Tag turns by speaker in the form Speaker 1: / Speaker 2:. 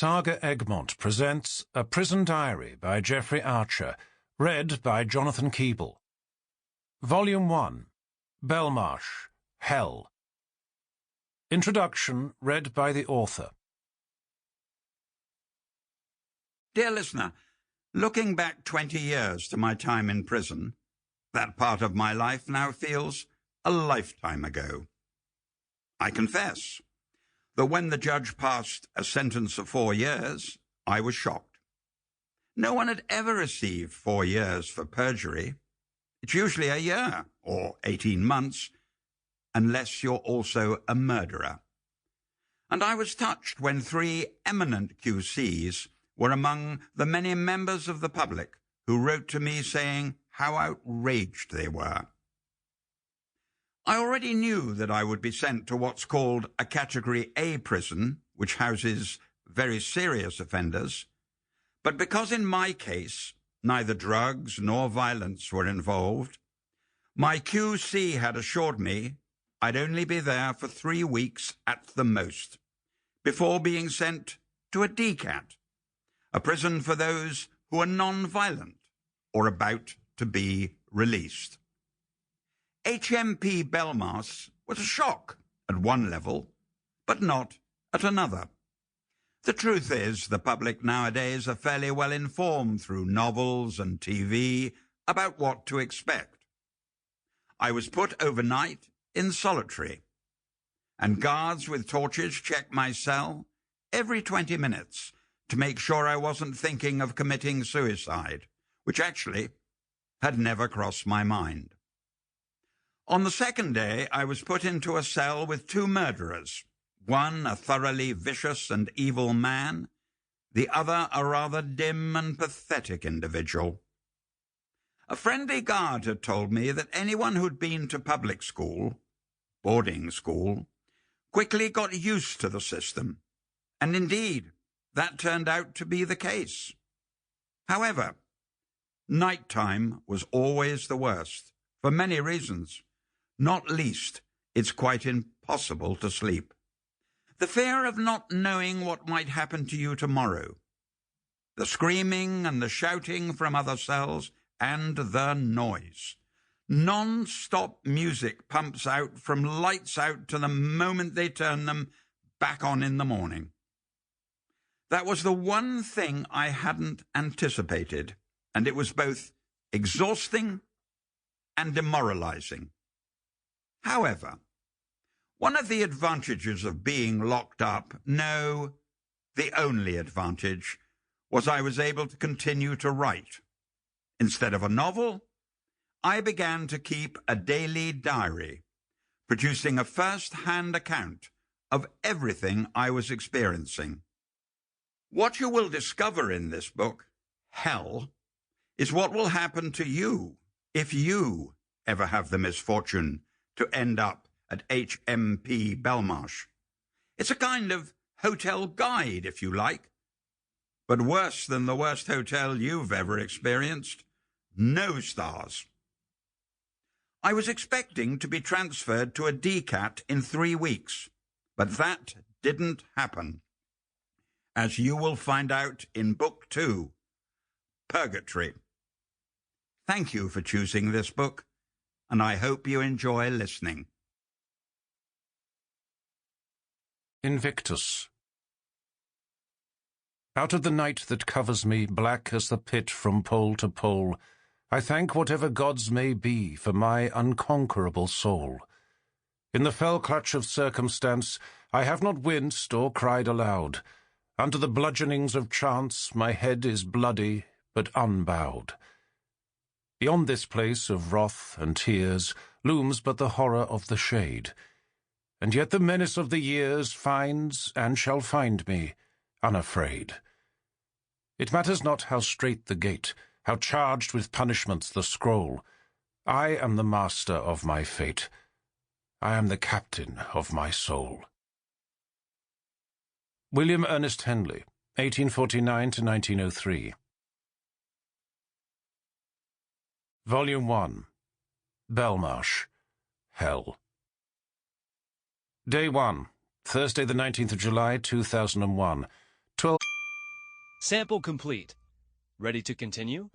Speaker 1: SAGA Egmont presents A Prison Diary by Geoffrey Archer, read by Jonathan Keeble. Volume 1, Belmarsh, Hell. Introduction read by the author.
Speaker 2: Dear listener, looking back 20 years to my time in prison, that part of my life now feels a lifetime ago. I confess that when the judge passed a sentence of 4 years, I was shocked. No one had ever received 4 years for perjury. It's usually a year or 18 months, unless you're also a murderer. And I was touched when 3 eminent QCs were among the many members of the public who wrote to me saying how outraged they were. I already knew that I would be sent to what's called a Category A prison, which houses very serious offenders, but because in my case neither drugs nor violence were involved, my QC had assured me I'd only be there for 3 weeks at the most, before being sent to a DCAT, a prison for those who are non-violent or about to be released. HMP Belmarsh was a shock at one level, but not at another. The truth is, the public nowadays are fairly well informed through novels and TV about what to expect. I was put overnight in solitary, and guards with torches checked my cell every 20 minutes to make sure I wasn't thinking of committing suicide, which actually had never crossed my mind. On the second day, I was put into a cell with 2 murderers, one a thoroughly vicious and evil man, the other a rather dim and pathetic individual. A friendly guard had told me that anyone who'd been to public school, boarding school, quickly got used to the system, and indeed, that turned out to be the case. However, nighttime was always the worst, for many reasons. Not least, it's quite impossible to sleep. The fear of not knowing what might happen to you tomorrow. The screaming and the shouting from other cells, and the noise. Non-stop music pumps out from lights out to the moment they turn them back on in the morning. That was the one thing I hadn't anticipated, and it was both exhausting and demoralizing. However, one of the advantages of being locked up, no, the only advantage, was I was able to continue to write. Instead of a novel, I began to keep a daily diary, producing a first-hand account of everything I was experiencing. What you will discover in this book, Hell, is what will happen to you if you ever have the misfortune to end up at HMP Belmarsh. It's a kind of hotel guide, if you like, but worse than the worst hotel you've ever experienced. No stars. I was expecting to be transferred to a DCAT in 3 weeks, but that didn't happen, as you will find out in Book 2, Purgatory. Thank you for choosing this book, and I hope you enjoy listening.
Speaker 1: Invictus. Out of the night that covers me, black as the pit from pole to pole, I thank whatever gods may be for my unconquerable soul. In the fell clutch of circumstance, I have not winced or cried aloud. Under the bludgeonings of chance, my head is bloody, but unbowed. Beyond this place of wrath and tears looms but the horror of the shade, and yet the menace of the years finds and shall find me unafraid. It matters not how strait the gate, how charged with punishments the scroll. I am the master of my fate. I am the captain of my soul. William Ernest Henley, 1849 to 1903. Volume 1, Belmarsh, Hell. Day 1, Thursday the 19th of July, 2001, 12
Speaker 3: Sample complete. Ready to continue?